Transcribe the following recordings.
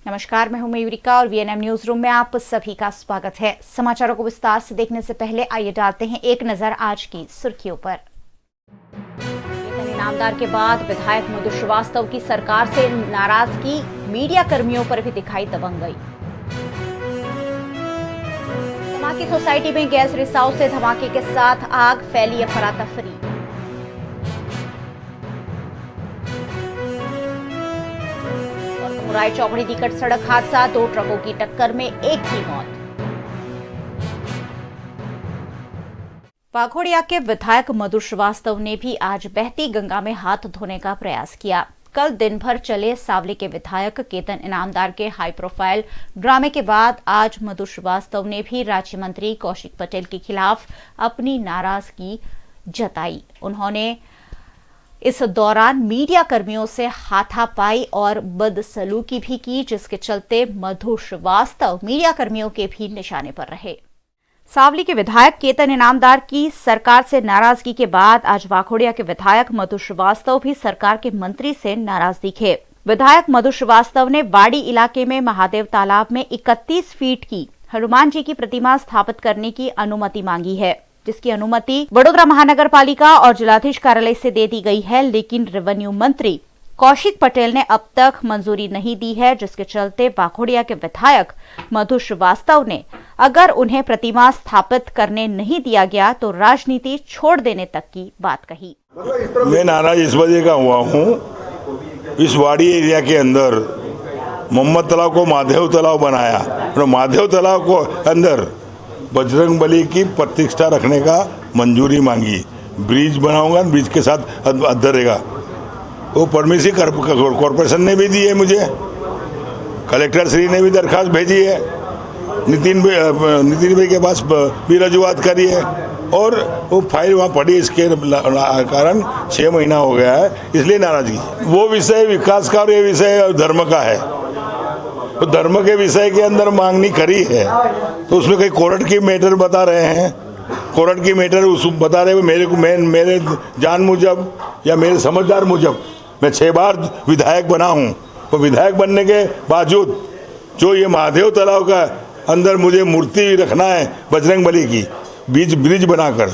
नमस्कार, मैं हूं मयूरिका और वीएनएम न्यूज रूम में आप सभी का स्वागत है। समाचारों को विस्तार से देखने से पहले आइए डालते हैं एक नजर आज की सुर्खियों पर। केतन इनामदार के बाद विधायक मधु श्रीवास्तव की सरकार से नाराजगी मीडिया कर्मियों पर भी दिखाई दबंग गई। धमाकी सोसाइटी में गैस रिसाव से धमाके के साथ आग फैली, अफरा-तफरी। मुराई चौकड़ी निकट सड़क हादसा, 2 ट्रकों की टक्कर में एक की मौत। वाघोडिया के विधायक मधु श्रीवास्तव ने भी आज बहती गंगा में हाथ धोने का प्रयास किया। कल दिन भर चले सावली के विधायक केतन इनामदार के हाई प्रोफाइल ड्रामे के बाद आज मधु श्रीवास्तव ने भी राज्य मंत्री कौशिक पटेल के खिलाफ अपनी नाराजगी जताई। उन्होंने इस दौरान मीडिया कर्मियों से हाथापाई और बदसलूकी भी की, जिसके चलते मधु श्रीवास्तव मीडिया कर्मियों के भी निशाने पर रहे। सावली के विधायक केतन इनामदार की सरकार से नाराजगी के बाद आज वाघोडिया के विधायक मधु श्रीवास्तव भी सरकार के मंत्री से नाराज दिखे। विधायक मधु श्रीवास्तव ने वाड़ी इलाके में महादेव तालाब में 31 फीट की हनुमान जी की प्रतिमा स्थापित करने की अनुमति मांगी है, जिसकी अनुमति वडोदरा महानगर पालिका और जिलाधीश कार्यालय से दे दी गई है, लेकिन रेवेन्यू मंत्री कौशिक पटेल ने अब तक मंजूरी नहीं दी है, जिसके चलते वाघोडिया के विधायक मधु श्रीवास्तव ने अगर उन्हें प्रतिमा स्थापित करने नहीं दिया गया तो राजनीति छोड़ देने तक की बात कही। मैं नाराज इस वजह का हुआ हूँ, इस वाड़ी एरिया के अंदर मोहम्मद तालाब को महादेव तालाब बनाया और महादेव तालाब को अंदर बजरंगबली की प्रतिष्ठा रखने का मंजूरी मांगी। ब्रिज बनाऊंगा, ब्रिज के साथ अंदर रहेगा। वो परमिशन कॉरपोरेशन ने भी दी है, मुझे कलेक्टर श्री ने भी दरखास्त भेजी है, नितिन भाई के पास भी रजूआत करी है और वो फाइल वहाँ पड़ी। इसके कारण 6 महीना हो गया है, इसलिए नाराजगी। वो विषय विकास का और ये विषय धर्म का है, तो धर्म के विषय के अंदर मांगनी करी है, तो उसमें कई कोर्ट की मैटर बता रहे हैं, कोर्ट की मैटर उस बता रहे हैं। मेरे जान मुजब या मेरे समझदार मुजब मैं 6 बार विधायक बना हूँ, तो विधायक बनने के बावजूद जो ये महादेव तालाब का अंदर मुझे मूर्ति रखना है बजरंगबली की, ब्रिज बनाकर,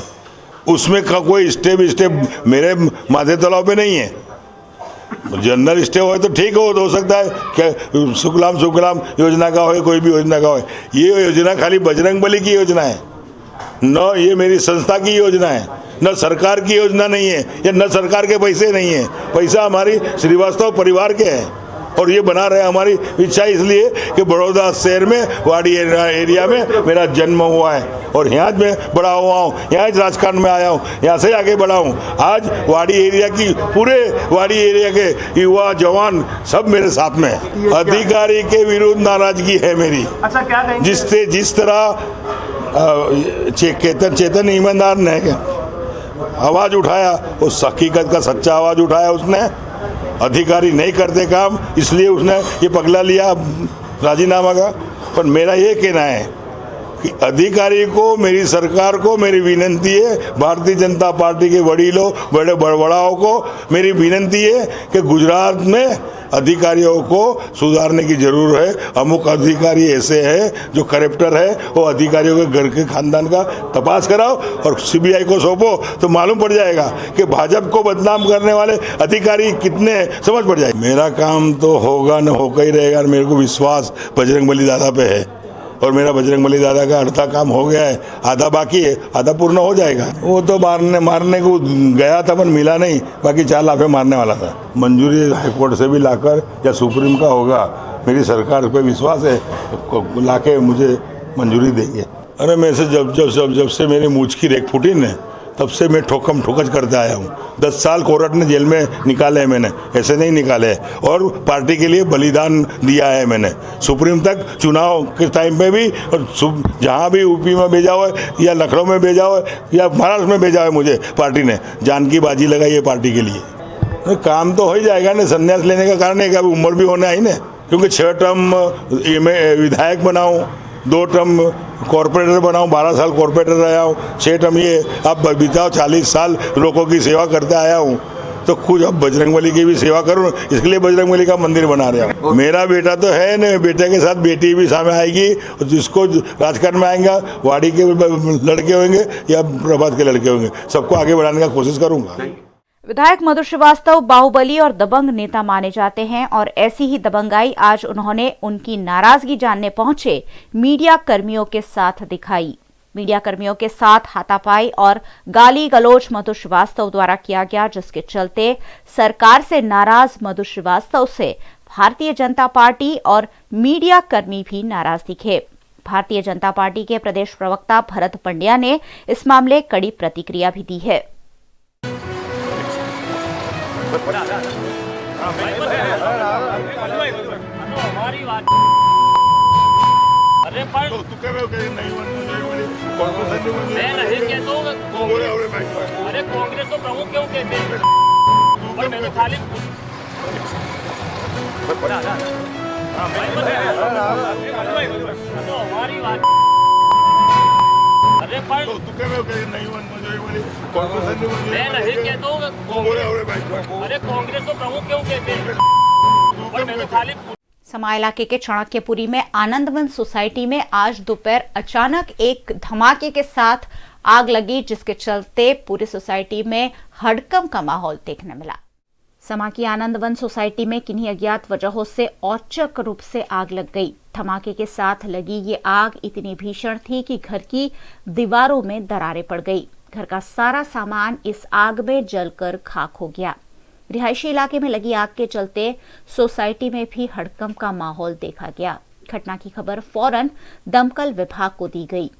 उसमें का कोई स्टेप मेरे महादेव तालाब में नहीं है। जनरल स्टे हो तो ठीक हो सकता है, क्या शुक्लाम योजना का हो, कोई भी योजना का हो। ये योजना खाली बजरंगबली की योजना है, न ये मेरी संस्था की योजना है, न सरकार की योजना नहीं है, या न सरकार के पैसे नहीं है। पैसा हमारी श्रीवास्तव परिवार के हैं और ये बना रहे। हमारी इच्छा इसलिए कि बड़ौदा शहर में वाड़ी एरिया में मेरा जन्म हुआ है और यहाँ मैं बड़ा हुआ हूँ, यहाँ राजकारण में आया हूँ, यहाँ से आगे बढ़ा हूँ। आज वाड़ी एरिया की पूरे वाड़ी एरिया के युवा जवान सब मेरे साथ में है। अधिकारी के विरुद्ध नाराजगी है मेरी। अच्छा, क्या कहेंगे? जिस तरह चेतन ईमानदार ने आवाज़ उठाया, उस हकीकत का सच्चा आवाज़ उठाया उसने। अधिकारी नहीं करते काम, इसलिए उसने ये पगला लिया राजीनामा का। पर मेरा ये कहना है कि अधिकारी को, मेरी सरकार को मेरी विनती है, भारतीय जनता पार्टी के वडीलों बड़ाओं को मेरी विनती है कि गुजरात में अधिकारियों को सुधारने की जरूरत है। अमुक अधिकारी ऐसे हैं जो करप्टर है, वो अधिकारियों के घर के खानदान का तपास कराओ और सीबीआई को सौंपो, तो मालूम पड़ जाएगा कि भाजपा को बदनाम करने वाले अधिकारी कितने, समझ पड़ जाएगी। मेरा काम तो होगा न होकर ही रहेगा। मेरे को विश्वास बजरंगबली दादा पे है और मेरा बजरंगबली दादा का आधा काम हो गया है, आधा बाकी है, आधा पूर्ण हो जाएगा। वो तो मारने को गया था पर मिला नहीं, बाकी 4 लाफे मारने वाला था। मंजूरी हाईकोर्ट से भी लाकर या सुप्रीम का होगा, मेरी सरकार पे विश्वास है, लाके मुझे मंजूरी देंगे। अरे मैं से जब से मेरी मूछ की रेख फूटी न, तब से मैं ठोकच करते आया हूँ। 10 साल कोर्ट ने जेल में निकाले हैं मैंने, ऐसे नहीं निकाले, और पार्टी के लिए बलिदान दिया है मैंने। सुप्रीम तक चुनाव के टाइम पे भी, और जहाँ भी यूपी में भेजा हो या लखनऊ में भेजा हो या महाराष्ट्र में भेजा हो, मुझे पार्टी ने जान की बाजी लगाई है पार्टी के लिए। काम तो हो ही जाएगा ना। संन्यास लेने का कारण है कि अभी उम्र भी होने आई ना, क्योंकि 6 टर्म विधायक बनाऊँ, 2 टर्म कॉरपोरेटर बनाऊँ, 12 साल कॉरपोरेटर रहा हूँ, 6 टर्म ये अब बिताओ 40 साल लोगों की सेवा करते आया हूँ। तो खुद अब बजरंगबली की भी सेवा करूँ, इसके लिए बजरंगबली का मंदिर बना रहे हैं। मेरा बेटा तो है न, बेटे के साथ बेटी भी सामने आएगी, जिसको राजकारण में आएगा, वाड़ी के लड़के होंगे या प्रभात के लड़के होंगे, सबको आगे बढ़ाने का कोशिश करूंगा। विधायक मधु श्रीवास्तव बाहुबली और दबंग नेता माने जाते हैं और ऐसी ही दबंगाई आज उन्होंने उनकी नाराजगी जानने पहुंचे मीडिया कर्मियों के साथ दिखाई। मीडिया कर्मियों के साथ हाथापाई और गाली गलौज मधु श्रीवास्तव द्वारा किया गया, जिसके चलते सरकार से नाराज मधु श्रीवास्तव से भारतीय जनता पार्टी और मीडिया कर्मी भी नाराज दिखे। भारतीय जनता पार्टी के प्रदेश प्रवक्ता भरत पंड्या ने इस मामले कड़ी प्रतिक्रिया भी दी है। अरे पर मैं नहीं कहता हूँ, अरे कांग्रेस तो प्रमुख क्यों कहते हैं, पर मैं तो खाली हमारी बात। अरे पर मैं नहीं कहता हूँ, अरे कांग्रेस तो प्रमुख क्यों कहते हैं, पर मैं तो खाली। समा इलाके के चाणक्यपुरी में आनंदवन सोसाइटी में आज दोपहर अचानक एक धमाके के साथ आग लगी, जिसके चलते पूरी सोसाइटी में हड़कंप का माहौल देखने मिला। समा की आनंदवन सोसाइटी में किन्हीं अज्ञात वजहों से औचक रूप से आग लग गई। धमाके के साथ लगी ये आग इतनी भीषण थी कि घर की दीवारों में दरारें पड़ गई। घर का सारा सामान इस आग में जलकर खाक हो गया। रिहायशी इलाके में लगी आग के चलते सोसाइटी में भी हड़कंप का माहौल देखा गया। घटना की खबर फौरन दमकल विभाग को दी गई।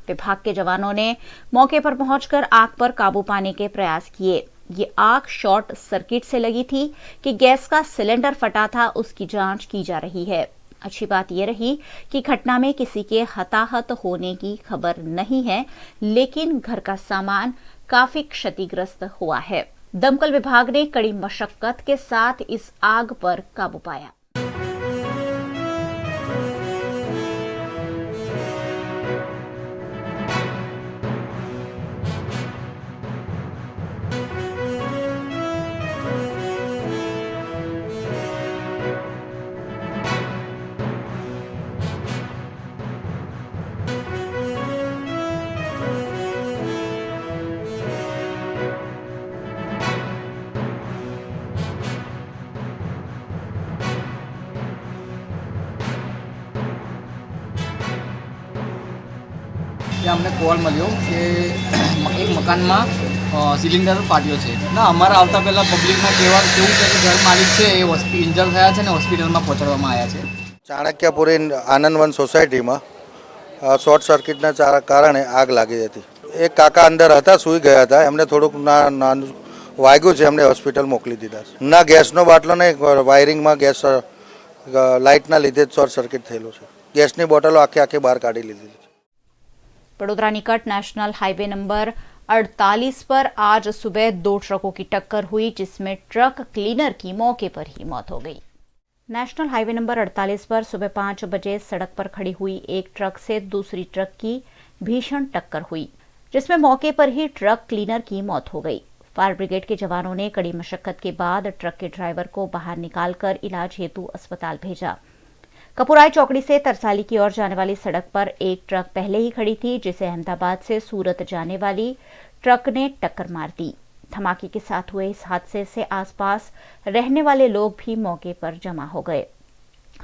विभाग के जवानों ने मौके पर पहुंचकर आग पर काबू पाने के प्रयास किए। ये आग शॉर्ट सर्किट से लगी थी कि गैस का सिलेंडर फटा था, उसकी जांच की जा रही है। अच्छी बात यह रही कि घटना में किसी के हताहत होने की खबर नहीं है, लेकिन घर का सामान काफी क्षतिग्रस्त हुआ है। दमकल विभाग ने कड़ी मशक्कत के साथ इस आग पर काबू पाया। અમને કોલ મળ્યો કે એક મકાનમાં સિલિન્ડર ફાટ્યો છે ના અમારા આવતા પહેલાં પબ્લિકમાં કેવું છે કે ઘર માલિક છે એ ઇન્જર થયા છે ને હોસ્પિટલમાં પહોંચાડવામાં આવ્યા છે। ચાણક્યપુરી આનંદવન સોસાયટીમાં શોર્ટ સર્કિટના કારણે આગ લાગી હતી। એક કાકા અંદર હતા, સૂઈ ગયા હતા, એમને થોડુંક વાગ્યું છે, એમને હોસ્પિટલ મોકલી દીધા છે। ના ગેસનો બાટલો ને વાયરિંગમાં ગેસ લાઇટના લીધે જ શોર્ટ સર્કિટ થયેલું છે। ગેસની બોટલો આખે બહાર કાઢી લીધી છે। बड़ोदरा निकट नेशनल हाईवे नंबर 48 पर आज सुबह 2 ट्रकों की टक्कर हुई, जिसमें ट्रक क्लीनर की मौके पर ही मौत हो गई। नेशनल हाईवे नंबर 48 पर सुबह 5 बजे सड़क पर खड़ी हुई एक ट्रक से दूसरी ट्रक की भीषण टक्कर हुई, जिसमें मौके पर ही ट्रक क्लीनर की मौत हो गई। फायर ब्रिगेड के जवानों ने कड़ी मशक्कत के बाद ट्रक के ड्राइवर को बाहर निकालकर इलाज हेतु अस्पताल भेजा। कपुराई चौकड़ी से तरसाली की ओर जाने वाली सड़क पर एक ट्रक पहले ही खड़ी थी, जिसे अहमदाबाद से सूरत जाने वाली ट्रक ने टक्कर मार दी। धमाके के साथ हुए इस हादसे से आसपास रहने वाले लोग भी मौके पर जमा हो गए।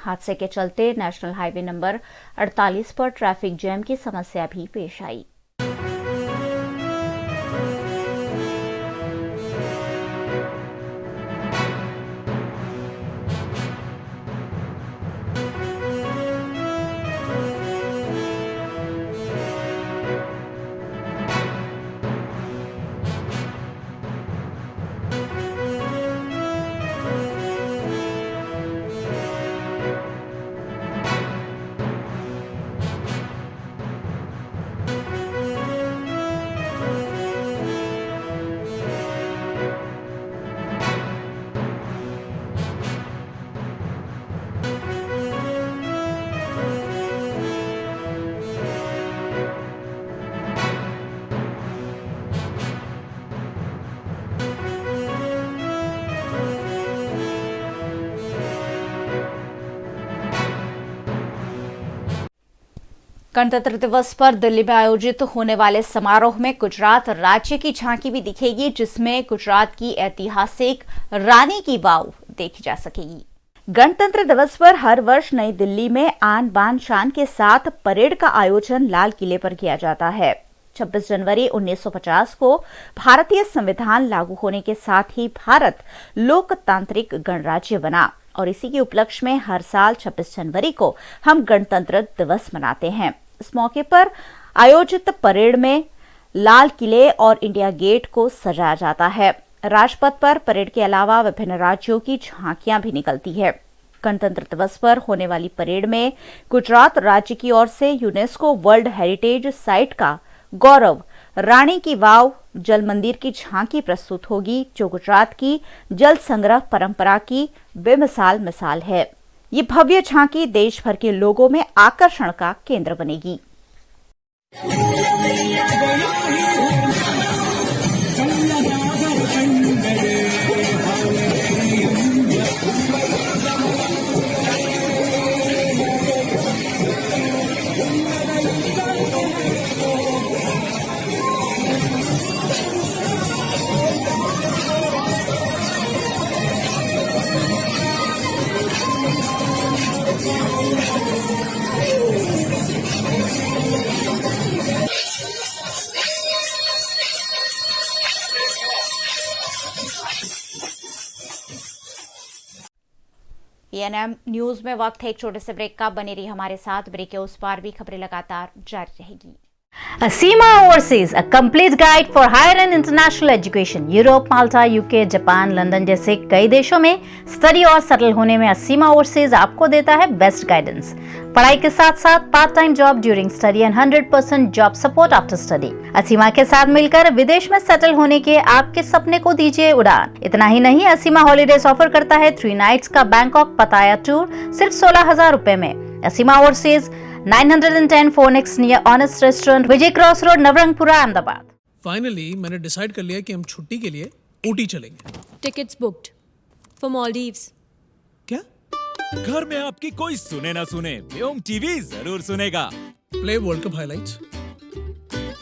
हादसे के चलते नेशनल हाईवे नंबर 48 पर ट्रैफिक जैम की समस्या भी पेश आई। गणतंत्र दिवस पर दिल्ली में आयोजित होने वाले समारोह में गुजरात राज्य की झांकी भी दिखेगी, जिसमें गुजरात की ऐतिहासिक रानी की वाव देखी जा सकेगी। गणतंत्र दिवस पर हर वर्ष नई दिल्ली में आन बान शान के साथ परेड का आयोजन लाल किले पर किया जाता है। 26 जनवरी 1950 को भारतीय संविधान लागू होने के साथ ही भारत लोकतांत्रिक गणराज्य बना और इसी के उपलक्ष्य में हर साल 26 जनवरी को हम गणतंत्र दिवस मनाते हैं। इस मौके पर आयोजित परेड में लाल किले और इंडिया गेट को सजाया जाता है। राजपथ पर परेड के अलावा विभिन्न राज्यों की झांकियां भी निकलती है। गणतंत्र दिवस पर होने वाली परेड में गुजरात राज्य की ओर से यूनेस्को वर्ल्ड हेरिटेज साइट का गौरव रानी की वाव जल मंदिर की झांकी प्रस्तुत होगी, जो गुजरात की जल संग्रह परंपरा की बेमिसाल मिसाल है। ये भव्य झांकी देश भर के लोगों में आकर्षण का केंद्र बनेगी। एएनएम न्यूज में वक्त है एक छोटे से ब्रेक का। बने रही हमारे साथ। ब्रेक के उस पार भी खबरें लगातार जारी रहेगी। Asima Overseas, a complete guide for higher and international education. Europe, Malta, UK, Japan, London जैसे कई देशों में स्टडी और सेटल होने में असीमा ओवरसीज आपको देता है बेस्ट गाइडेंस। पढ़ाई के साथ साथ part time job during study and 100% job support after study. Aseema के साथ मिलकर विदेश में सेटल होने के आपके सपने को दीजिए उड़ान। इतना ही नहीं, असीमा हॉलीडेज ऑफर करता है 3 नाइट्स का बैंकॉक पताया टूर सिर्फ 16,000 रुपए में। Aseema overseas 910 4X near honest restaurant, Vijay cross road, Navrangpura, Ahmedabad. Finally मैंने डिसाइड कर लिया कि हम छुट्टी के लिए ऊटी चलेंगे। Tickets booked for Maldives. क्या? घर में आपकी कोई सुने ना सुने, व्योम टीवी जरूर सुनेगा। Play world cup highlights,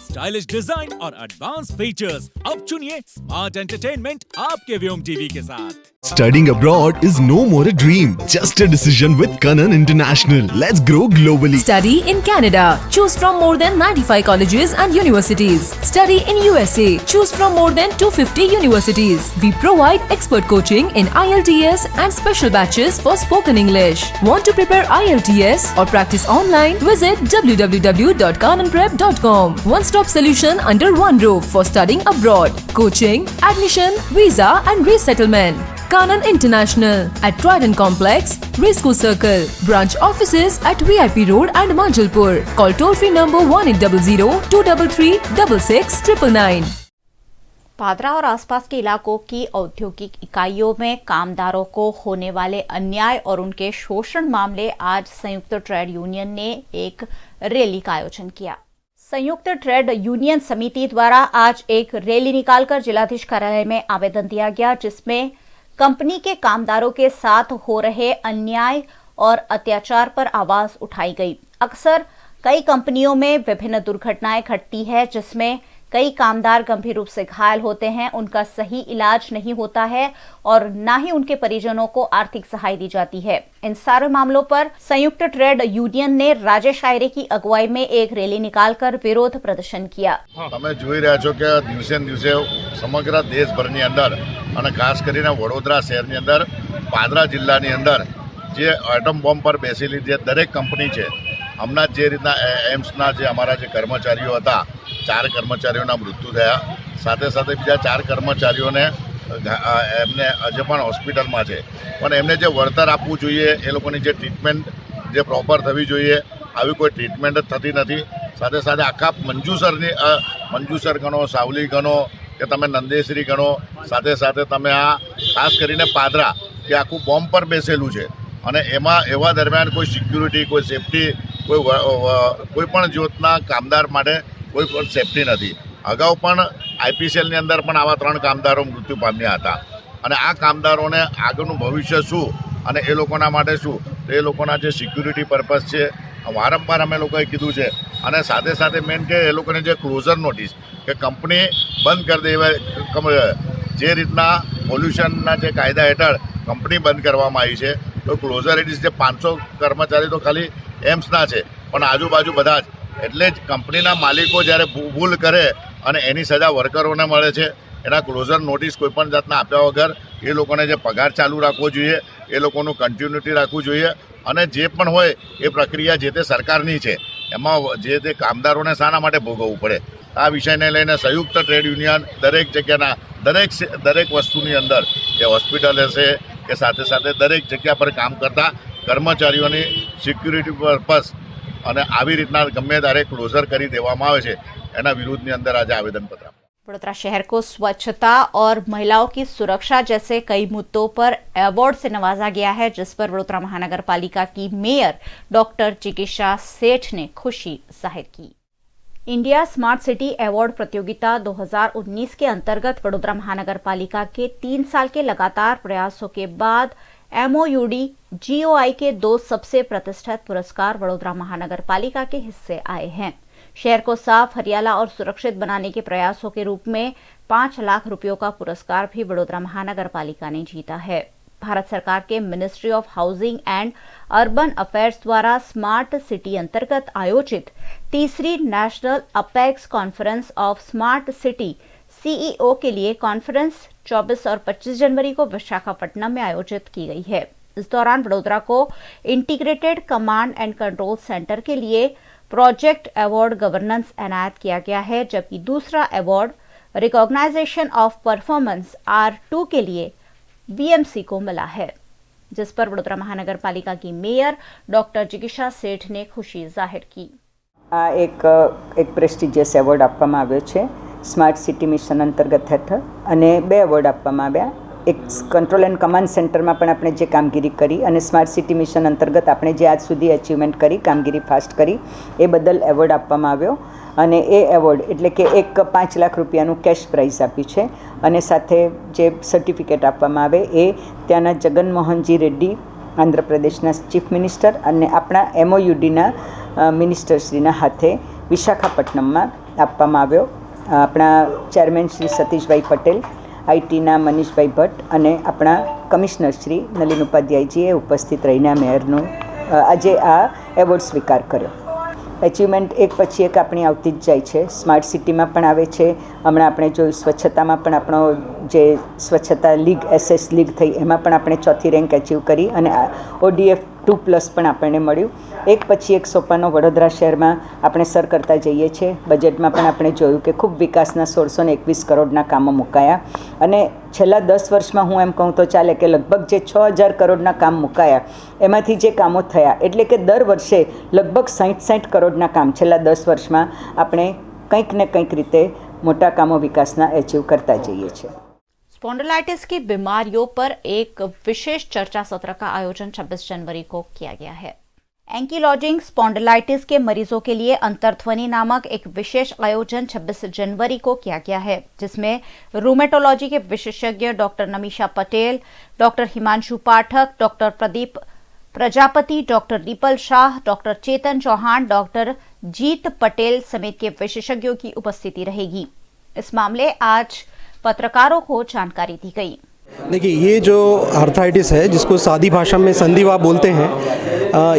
stylish design और एडवांस फीचर्स। अब चुनिए स्मार्ट एंटरटेनमेंट आपके व्योम टीवी के साथ। Studying abroad is no more a dream, just a decision with Kanan International. Let's grow globally. Study in Canada. Choose from more than 95 colleges and universities. Study in USA. Choose from more than 250 universities. We provide expert coaching in IELTS and special batches for spoken English. Want to prepare IELTS or practice online? Visit www.kananprep.com. One-stop solution under one roof for studying abroad. Coaching, admission, visa and resettlement. Kanan International at Trident Complex, Racecourse Circle. Branch offices at VIP Road and Manjalpur. Call toll-free number 1800-233-6699. पादरा और आसपास के इलाकों की औद्योगिक इकाइयों में कामदारों को होने वाले अन्याय और उनके शोषण मामले आज संयुक्त ट्रेड यूनियन ने एक रैली का आयोजन किया। संयुक्त ट्रेड यूनियन समिति द्वारा आज एक रैली निकालकर जिलाधीश कार्यालय में आवेदन दिया गया, जिसमें कंपनी के कामदारों के साथ हो रहे अन्याय और अत्याचार पर आवाज उठाई गई। अक्सर कई कंपनियों में विभिन्न दुर्घटनाएं घटती है, जिसमें कई कामदार गंभीर रूप से घायल होते हैं, उनका सही इलाज नहीं होता है और न ही उनके परिजनों को आर्थिक सहायता दी जाती है। इन सारे मामलों पर संयुक्त ट्रेड यूनियन ने राजेश आयरे की अगुवाई में एक रैली निकालकर विरोध प्रदर्शन किया। તમે જોઈ રહ્યા છો કે દિવસે ને દિવસે સમગ્ર દેશભરની અંદર અને ખાસ કરીને વડોદરા શહેરની અંદર પાદરા જિલ્લાની અંદર જે એટમ બોમ્બ પર બેસેલી જે દરેક કંપની છે, હમણાં જે રીતના એમ્સના જે અમારા જે કર્મચારીઓ હતા, 4 કર્મચારીઓના મૃત્યુ થયા, સાથે સાથે બીજા 4 કર્મચારીઓને એમને હજુ પણ હોસ્પિટલમાં છે, પણ એમને જે વળતર આપવું જોઈએ, એ લોકોની જે ટ્રીટમેન્ટ જે પ્રોપર થવી જોઈએ, આવી કોઈ ટ્રીટમેન્ટ જ થતી નથી। સાથે સાથે આખા મંજુસર ગણો, સાવલી ગણો કે તમે નંદેશ્રી ગણો, સાથે સાથે તમે આ ખાસ કરીને પાદરા કે આખું બોમ્બ પર બેસેલું છે અને એમાં એવા દરમિયાન કોઈ સિક્યુરિટી, કોઈ સેફટી, કોઈ પણ જાતના કામદાર માટે કોઈ પણ સેફટી નથી। અગાઉ પણ આઈપીસીએલની અંદર પણ આવા 3 કામદારો મૃત્યુ પામ્યા હતા અને આ કામદારોને આગળનું ભવિષ્ય શું અને એ લોકોના માટે શું, તો એ લોકોના જે સિક્યુરિટી પર્પઝ છે, વારંવાર અમે લોકોએ કીધું છે અને સાથે સાથે મેન કે એ લોકોને જે ક્લોઝર નોટિસ કે કંપની બંધ કરી દેવાય, જે રીતના પોલ્યુશનના જે કાયદા હેઠળ કંપની બંધ કરવામાં આવી છે તો ક્લોઝર નોટિસ જે 500 કર્મચારી તો ખાલી એમ્સના છે પણ આજુબાજુ બધા જ, એટલે જ કંપનીના માલિકો જ્યારે ભૂલ કરે અને એની સજા વર્કરોને મળે છે. એના ક્લોઝર નોટિસ કોઈપણ જાતના આપ્યા વગર એ લોકોને જે પગાર ચાલુ રાખવો જોઈએ, એ લોકોનું કન્ટિન્યુટી રાખવું જોઈએ અને જે પણ હોય એ પ્રક્રિયા જે તે સરકારની છે, એમાં જે તે કામદારોને શાના માટે ભોગવવું પડે. આ વિષયને લઈને સંયુક્ત ટ્રેડ યુનિયન દરેક જગ્યાના દરેક વસ્તુની અંદર એ હોસ્પિટલ હશે કે સાથે સાથે દરેક જગ્યા પર કામ કરતા કર્મચારીઓની સિક્યુરિટી પર્પઝ અને આવી રીતના ગમે ત્યારે ક્લોઝર કરી દેવામાં આવે છે એના વિરુદ્ધની અંદર આજે આવેદનપત્ર. वडोदरा शहर को स्वच्छता और महिलाओं की सुरक्षा जैसे कई मुद्दों पर अवार्ड से नवाजा गया है, जिस पर वडोदरा महानगर पालिका की मेयर डॉक्टर जिगीषा सेठ ने खुशी जाहिर की. इंडिया स्मार्ट सिटी अवार्ड प्रतियोगिता 2019 के अंतर्गत वडोदरा महानगर पालिका के 3 साल के लगातार प्रयासों के बाद MOUD GOI के 2 सबसे प्रतिष्ठित पुरस्कार वडोदरा महानगर पालिका के हिस्से आए हैं. शहर को साफ, हरियाला और सुरक्षित बनाने के प्रयासों के रूप में 5 लाख रुपयों का पुरस्कार भी वडोदरा महानगर पालिका ने जीता है. भारत सरकार के ministry of housing and urban affairs द्वारा स्मार्ट सिटी अंतर्गत आयोजित तीसरी national apex conference of smart city CEO के लिए कॉन्फ्रेंस 24 और 25 जनवरी को विशाखापट्टनम में आयोजित की गई है. इस दौरान वडोदरा को integrated command and control centre के लिए प्रोजेक्ट अवार्ड गवर्नेंस एनायत किया गया है, जबकि दूसरा award recognition of performance R2 के लिए BMC को मिला है, जिस पर वडोदरा महानगर पालिका की मेयर डॉक्टर जिगीषा सेठ ने खुशी जाहिर की. આ એક પ્રેસ્ટિજિયસ એવોર્ડ આપવામાં આવ્યો છે સ્માર્ટ સિટી મિશન અંતર્ગત હેઠળ અને 2 એવોર્ડ આપવામાં આવ્યા. એક કંટ્રોલ એન્ડ કમાન્ડ સેન્ટરમાં પણ આપણે જે કામગીરી કરી અને સ્માર્ટ સિટી મિશન અંતર્ગત આપણે જે આજ સુધી અચીવમેન્ટ કરી, કામગીરી ફાસ્ટ કરી, એ બદલ એવોર્ડ આપવામાં આવ્યો. અને એ એવોર્ડ એટલે કે એક 5 લાખ રૂપિયાનું કેશ પ્રાઇઝ આપ્યું છે અને સાથે જે સર્ટિફિકેટ આપવામાં આવે એ ત્યાંના જગનમોહનજી રેડ્ડી આંધ્રપ્રદેશના ચીફ મિનિસ્ટર અને આપણા MOUDના મિનિસ્ટરશ્રીના હાથે વિશાખાપટ્ટનમમાં આપવામાં આવ્યો. આપણા ચેરમેન શ્રી સતીશભાઈ પટેલ, આઈટીના મનીષભાઈ ભટ્ટ અને આપણા કમિશનર શ્રી નલિન ઉપાધ્યાયજીએ ઉપસ્થિત રહીને મેયરનું આજે આ એવોર્ડ સ્વીકાર કર્યો. અચીવમેન્ટ એક પછી એક આપણી આવતી જ જાય છે. સ્માર્ટ સિટીમાં પણ આવે છે. હમણાં આપણે જોયું સ્વચ્છતામાં પણ આપણો જે સ્વચ્છતા લીગ SS લીગ થઈ એમાં પણ આપણે 4th રેન્ક અચીવ કરી અને ODF 2+ પણ આપણને મળ્યું. એક પછી એક સોપાનો વડોદરા શહેરમાં આપણે સર કરતા જઈએ છીએ. બજેટમાં પણ આપણે જોયું કે ખૂબ વિકાસના 1621 કરોડના કામો મુકાયા અને છેલ્લા 10 વર્ષમાં હું એમ કહું તો ચાલે કે લગભગ જે 6000 કરોડના કામ મુકાયા એમાંથી જે કામો થયા એટલે કે દર વર્ષે લગભગ 60 કરોડના કામ છેલ્લા 10 વર્ષમાં આપણે કંઈક ને કંઈક રીતે મોટા કામો વિકાસના અચીવ કરતા જઈએ છીએ. स्पॉन्डिलाइटिस की बीमारियों पर एक विशेष चर्चा सत्र का आयोजन 26 जनवरी को किया गया है. एंकीलॉजिंग स्पॉन्डिलाइटिस के मरीजों के लिए अंतर्ध्वनि नामक एक विशेष आयोजन 26 जनवरी को किया गया है, जिसमें रूमेटोलॉजी के विशेषज्ञ doctor Namisha Patel, doctor Himanshu Pathak, doctor Pradeep Prajapati, doctor Deepal Shah, doctor Chetan Chauhan, doctor Jeet Patel समेत के विशेषज्ञों की उपस्थिति रहेगी. इस मामले आज पत्रकारों को जानकारी दी गई. देखिए, ये जो आर्थराइटिस है जिसको सादी भाषा में संधिवा बोलते हैं,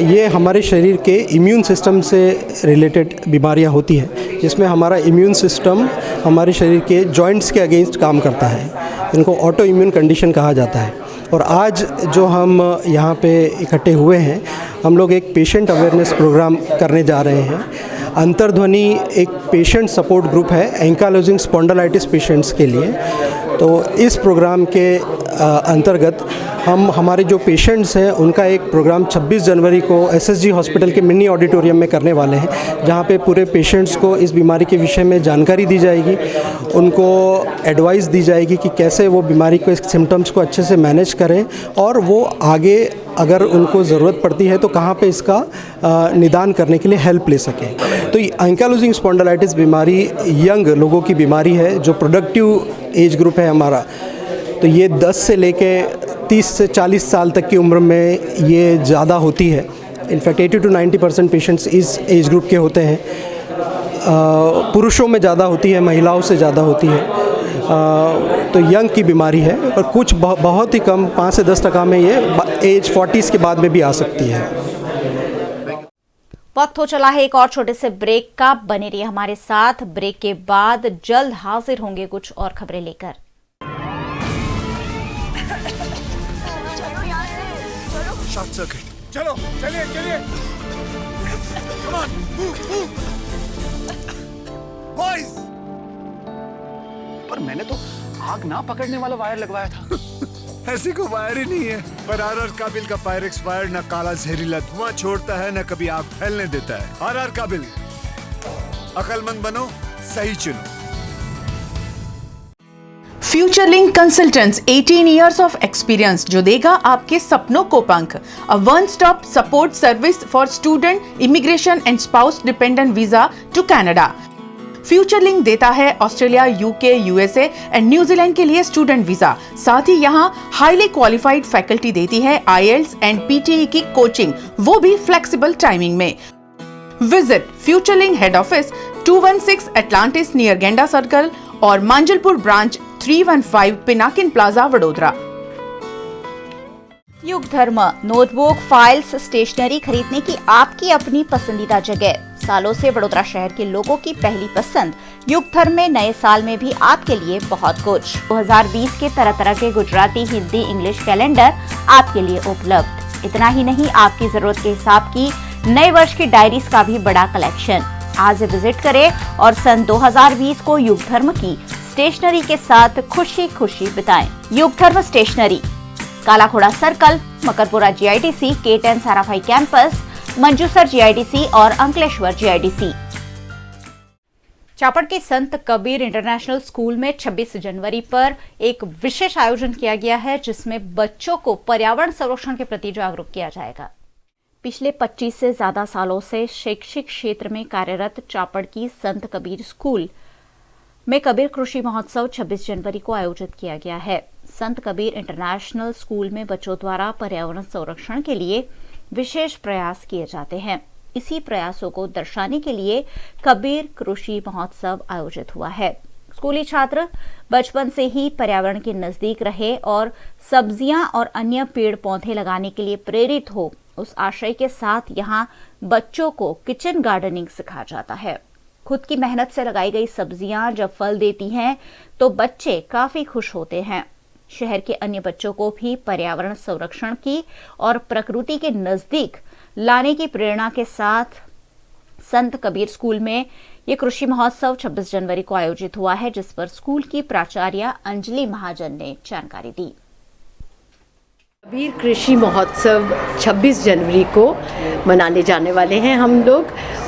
ये हमारे शरीर के इम्यून सिस्टम से रिलेटेड बीमारियां होती हैं, जिसमें हमारा इम्यून सिस्टम हमारे शरीर के जॉइंट्स के अगेंस्ट काम करता है. इनको ऑटो इम्यून कंडीशन कहा जाता है. और आज जो हम यहाँ पे इकट्ठे हुए हैं, हम लोग एक पेशेंट अवेयरनेस प्रोग्राम करने जा रहे हैं. अंतर्ध्वनि एक पेशेंट सपोर्ट ग्रुप है एंकालोजिंग स्पॉन्डिलाइटिस पेशेंट्स के लिए. तो इस प्रोग्राम के अंतर्गत हम हमारे जो पेशेंट्स हैं उनका एक प्रोग्राम 26 जनवरी को SSG हॉस्पिटल के मिनी ऑडिटोरियम में करने वाले हैं, जहां पे पूरे पेशेंट्स को इस बीमारी के विषय में जानकारी दी जाएगी, उनको एडवाइस दी जाएगी कि कैसे वो बीमारी को, इस सिम्टम्स को अच्छे से मैनेज करें और वो आगे अगर उनको ज़रूरत पड़ती है तो कहाँ पे इसका निदान करने के लिए हेल्प ले सकें. तो एंकालोजिंग स्पॉन्डिलाइटिस बीमारी यंग लोगों की बीमारी है, जो प्रोडक्टिव एज ग्रुप है हमारा. तो ये 10 से लेके 30 से 40 साल तक की उम्र में ये ज़्यादा होती है. इनफैक्ट 80 to 90% पेशेंट्स इस एज ग्रुप के होते हैं। पुरुषों में ज़्यादा होती है, महिलाओं से ज़्यादा होती है। तो यंग की बीमारी है और कुछ बहुत ही कम 5 से 10% में ये एज 40s के बाद में भी आ सकती है। वक्त हो चला है एक और छोटे से ब्रेक का। बने रहिए हमारे साथ। ब्रेक के बाद जल्द हाजिर होंगे कुछ और खबरें लेकर। Short circuit. चलो चलिए चलिए। Come on move boys. पर मैंने तो आग ना पकड़ने वाला वायर लगवाया था। ऐसी कोई वायर ही नहीं है। पर आर काबिल का फायर एक्सपायर्ड, न काला जहरीला धुआं छोड़ता है, न कभी आग फैलने देता है। आर काबिल, अकलमंद बनो, सही चुनो। फ्यूचरलिंक कंसल्टेंट्स 18 years of experience जो देगा आपके सपनों को पंख। A one-stop support service for student, immigration and spouse dependent visa to Canada। फ्यूचरलिंक देता है Australia, UK, USA and New Zealand के लिए स्टूडेंट वीजा। साथ ही यहाँ हाईली क्वालिफाइड फैकल्टी देती है IELTS एंड PTE की कोचिंग, वो भी फ्लेक्सिबल टाइमिंग में। Visit Futurelink head office 216 Atlantis near Genda circle और Manjalpur branch 315 Pinakin plaza Vadodara. Yug Dharma notebook, files, stationery खरीदने की आपकी अपनी पसंदीदा जगह। सालों से वडोदरा शहर के लोगों की पहली पसंद। युग धर्म में नए साल में भी आपके लिए बहुत कुछ। 2020 के तरह तरह के गुजराती, हिंदी, इंग्लिश कैलेंडर आपके लिए उपलब्ध। इतना ही नहीं, आपकी जरूरत के हिसाब की नए वर्ष की डायरीज का भी बड़ा कलेक्शन। आज विजिट करें और सन 2020 को युग धर्म की स्टेशनरी के साथ खुशी खुशी बिताएं। Yug Dharma stationery, Kalakhoda circle, Makarpura GIDC, K10 Sarabhai campus, Manjusar GIDC और अंकलेश्वर GIDC। चापड़ के संत कबीर इंटरनेशनल स्कूल में 26 जनवरी पर एक विशेष आयोजन किया गया है, जिसमें बच्चों को पर्यावरण संरक्षण के प्रति जागरूक किया जाएगा। पिछले 25 से ज्यादा सालों से शैक्षिक क्षेत्र में कार्यरत चापड़ की संत कबीर स्कूल में कबीर कृषि महोत्सव 26 जनवरी को आयोजित किया गया है। संत कबीर इंटरनेशनल स्कूल में बच्चों द्वारा पर्यावरण संरक्षण के लिए विशेष प्रयास किए जाते हैं। इसी प्रयासों को दर्शाने के लिए कबीर कृषि महोत्सव आयोजित हुआ है। स्कूली छात्र बचपन से ही पर्यावरण के नजदीक रहे और सब्जियां और अन्य पेड़ पौधे लगाने के लिए प्रेरित हो, उस आशय के साथ यहाँ बच्चों को किचन गार्डनिंग सिखाया जाता है। खुद की मेहनत से लगाई गई सब्जियां जब फल देती हैं तो बच्चे काफी खुश होते हैं। शहर के अन्य बच्चों को भी पर्यावरण संरक्षण की और प्रकृति के नजदीक लाने की प्रेरणा के साथ संत कबीर स्कूल में ये कृषि महोत्सव 26 जनवरी को आयोजित हुआ है, जिस पर स्कूल की प्राचार्य अंजलि महाजन ने जानकारी दी। कबीर कृषि महोत्सव 26 जनवरी को मनाने जाने वाले हैं हम लोग,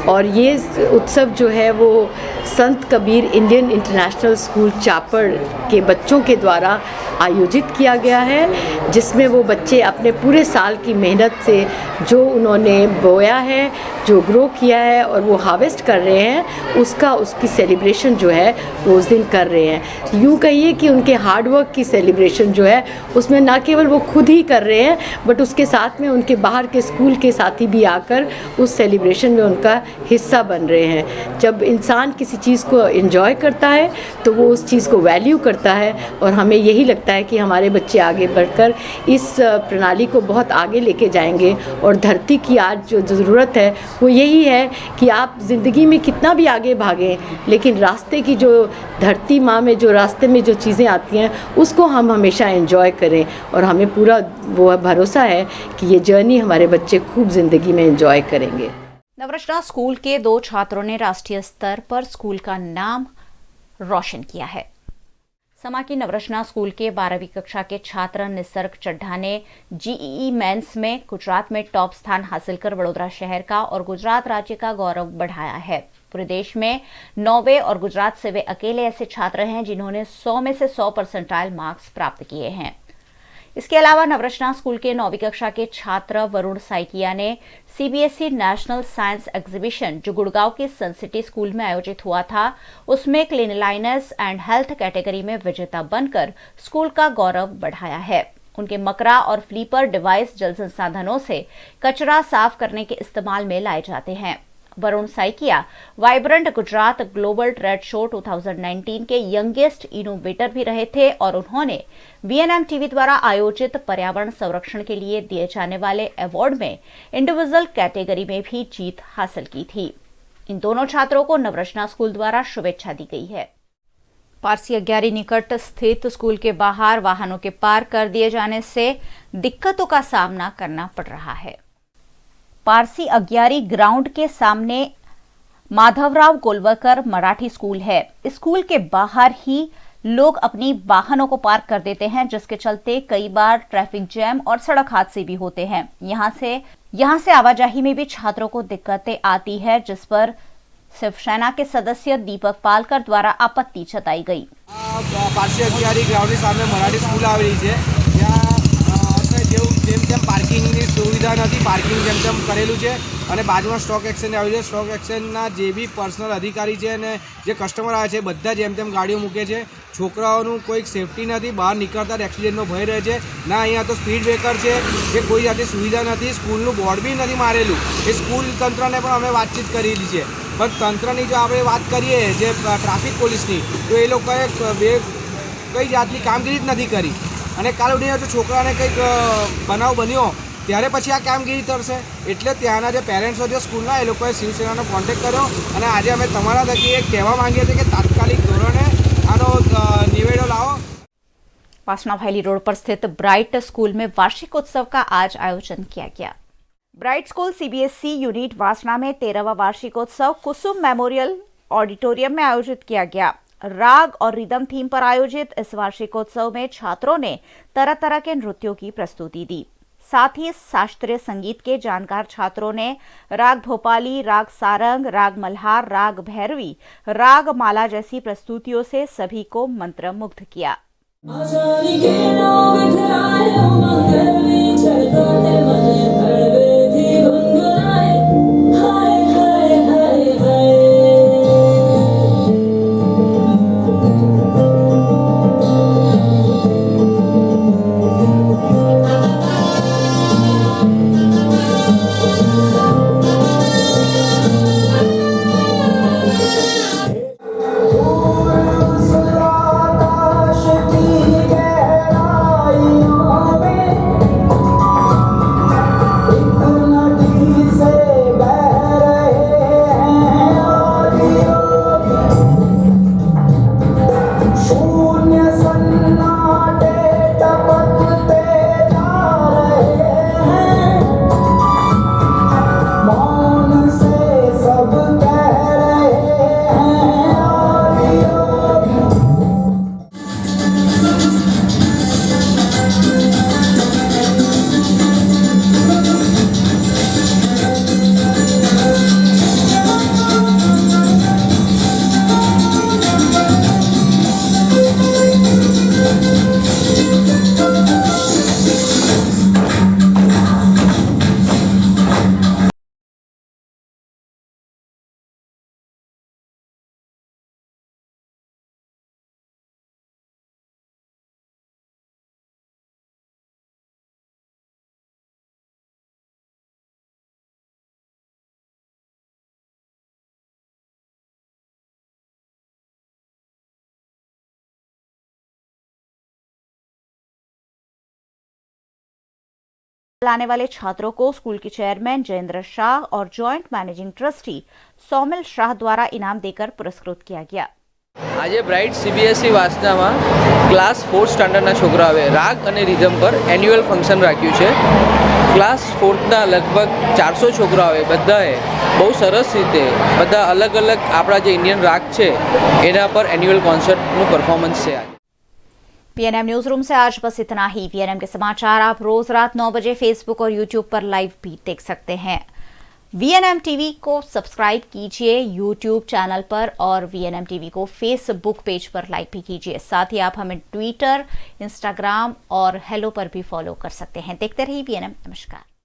और ये उत्सव जो है वो संत कबीर इंडियन इंटरनेशनल स्कूल चापड़ के बच्चों के द्वारा आयोजित किया गया है, जिसमें वो बच्चे अपने पूरे साल की मेहनत से जो उन्होंने बोया है, जो ग्रो किया है और वो हार्वेस्ट कर रहे हैं, उसकी सेलिब्रेशन जो है वो उस दिन कर रहे हैं। यूँ कहिए कि उनके हार्डवर्क की सेलिब्रेशन जो है उसमें ना केवल वो खुद ही कर रहे हैं, बट उसके साथ में उनके बाहर के स्कूल के साथी भी आकर उस सेलिब्रेशन में उनका हिस्सा बन रहे हैं। जब इंसान किसी चीज़ को एंजॉय करता है तो वो उस चीज़ को वैल्यू करता है, और हमें यही लगता है कि हमारे बच्चे आगे बढ़कर इस प्रणाली को बहुत आगे लेके जाएंगे। और धरती की आज जो ज़रूरत है वो यही है कि आप ज़िंदगी में कितना भी आगे भागें, लेकिन रास्ते की जो धरती माँ में जो रास्ते में जो चीज़ें आती हैं उसको हम हमेशा एंजॉय करें, और हमें पूरा वो भरोसा है कि ये जर्नी हमारे बच्चे खूब ज़िंदगी में एंजॉय करेंगे। नवरचना स्कूल के 2 छात्रों ने राष्ट्रीय स्तर पर स्कूल का नाम रोशन किया है। समा की नवरचना स्कूल के 12वीं कक्षा के छात्र निसर्ग चड्ढा ने GEE मेंस में गुजरात में टॉप स्थान हासिल कर वडोदरा शहर का और गुजरात राज्य का गौरव बढ़ाया है। पूरे देश में 9वें और गुजरात से वे अकेले ऐसे छात्र हैं जिन्होंने 100 में से 100 परसेंटाइल मार्क्स प्राप्त किए हैं। इसके अलावा नवरचना स्कूल के 9वीं कक्षा के छात्र वरुण साइकिया ने CBSE नेशनल साइंस एग्जीबिशन जो गुड़गांव के सन सिटी स्कूल में आयोजित हुआ था, उसमें क्लीनलाइनेस एंड हेल्थ कैटेगरी में विजेता बनकर स्कूल का गौरव बढ़ाया है। उनके मकरा और फ्लीपर डिवाइस जल संसाधनों से कचरा साफ करने के इस्तेमाल में लाए जाते हैं। Varun Saikia vibrant Gujarat global trade show 2019 के यंगेस्ट इनोवेटर भी रहे थे और उन्होंने VNM टीवी द्वारा आयोजित पर्यावरण संरक्षण के लिए दिए जाने वाले अवार्ड में इंडिविजुअल कैटेगरी में भी जीत हासिल की थी। इन दोनों छात्रों को नवरचना स्कूल द्वारा शुभेच्छा दी गई है। पारसी अग्यारी निकट स्थित स्कूल के बाहर वाहनों के पार्क कर दिए जाने से दिक्कतों का सामना करना पड़ रहा है। पारसी अग्यारी ग्राउंड के सामने माधवराव गोलवकर मराठी स्कूल है। स्कूल के बाहर ही लोग अपनी वाहनों को पार्क कर देते हैं, जिसके चलते कई बार ट्रैफिक जैम और सड़क हादसे भी होते हैं। यहां से आवाजाही में भी छात्रों को दिक्कतें आती है, जिस पर शिवसेना के सदस्य दीपक पालकर द्वारा आपत्ति जताई गई। पारसी अग्यारी ग्राउंड सामने मराठी स्कूल आवेली છે જેમ તેમ પાર્કિંગની સુવિધા નથી, પાર્કિંગ જેમ તેમ કરેલું છે અને બાજુમાં સ્ટોક એક્સચેન્જ આવ્યું છે। સ્ટોક એક્સચેન્જના જે બી પર્સનલ અધિકારી છે અને જે કસ્ટમર આવે છે બધા જેમ તેમ ગાડીઓ મૂકે છે। છોકરાઓનું કોઈ સેફટી નથી, બહાર નીકળતા જ એક્સિડન્ટનો ભય રહે છે। ના અહીંયા તો સ્પીડ બ્રેકર છે કે કોઈ જાતની સુવિધા નથી, સ્કૂલનું બોર્ડ બી નથી મારેલું। એ સ્કૂલ તંત્રને પણ અમે વાતચીત કરેલી છે, પણ તંત્રની જો આપણે વાત કરીએ જે ટ્રાફિક પોલીસની, તો એ લોકોએ કઈ જાતની કામગીરી જ નથી કરી। અને કાલ ઉઠીને જો છોકરાને કંઈક બનાવ બન્યો ત્યારે પછી આ કામગીરી કરશે। એટલે ત્યાંના જે પેરેન્ટ્સો છે સ્કૂલના, એ લોકોએ શિવસેનાનો કોન્ટેક્ટ કર્યો અને આજે અમે તમારા થકી એ કહેવા માંગીએ છીએ કે તાત્કાલિક ધોરણે આનો નિવેડો લાવો। पासना भाईली रोड पर स्थित ब्राइट स्कूल में वार्षिक उत्सव का आज आयोजन किया गया। ब्राइट स्कूल CBSE यूनिट वासना में 13वां वार्षिकोत्सव कुसुम मेमोरियल ऑडिटोरियम में आयोजित किया गया। राग और रिदम थीम पर आयोजित इस वार्षिकोत्सव में छात्रों ने तरह तरह के नृत्यों की प्रस्तुति दी। साथ ही शास्त्रीय संगीत के जानकार छात्रों ने राग भोपाली, राग सारंग, राग मल्हार, राग भैरवी, राग माला जैसी प्रस्तुतियों से सभी को मंत्रमुग्ध किया। लाने वाले छात्रों को स्कूल के चेयरमैन जयेंद्र शाह और joint managing trustee Saumil Shah द्वारा इनाम देकर पुरस्कृत किया गया। आज ब्राइट CBSE वासनाમાં क्लास 4 સ્ટાન્ડર્ડના છોકરાઓએ રાગ અને રિધમ પર એન્યુઅલ ફંક્શન રાખ્યું છે। ક્લાસ 4ના લગભગ 400 છોકરાઓએ બધાએ બહુ સરસ રીતે બધા અલગ અલગ આપણા જે ઇન્ડિયન રાગ છે એના પર એન્યુઅલ કોન્સર્ટનું પરફોર્મન્સ છે। VNM न्यूज रूम से आज बस इतना ही। VNM के समाचार आप रोज रात 9 बजे फेसबुक और यूट्यूब पर लाइव भी देख सकते हैं। VNM टीवी को सब्सक्राइब कीजिए यूट्यूब चैनल पर और VNM टीवी को फेसबुक पेज पर लाइक भी कीजिए। साथ ही आप हमें ट्विटर, इंस्टाग्राम और हेलो पर भी फॉलो कर सकते हैं। देखते रहिए VNM। नमस्कार।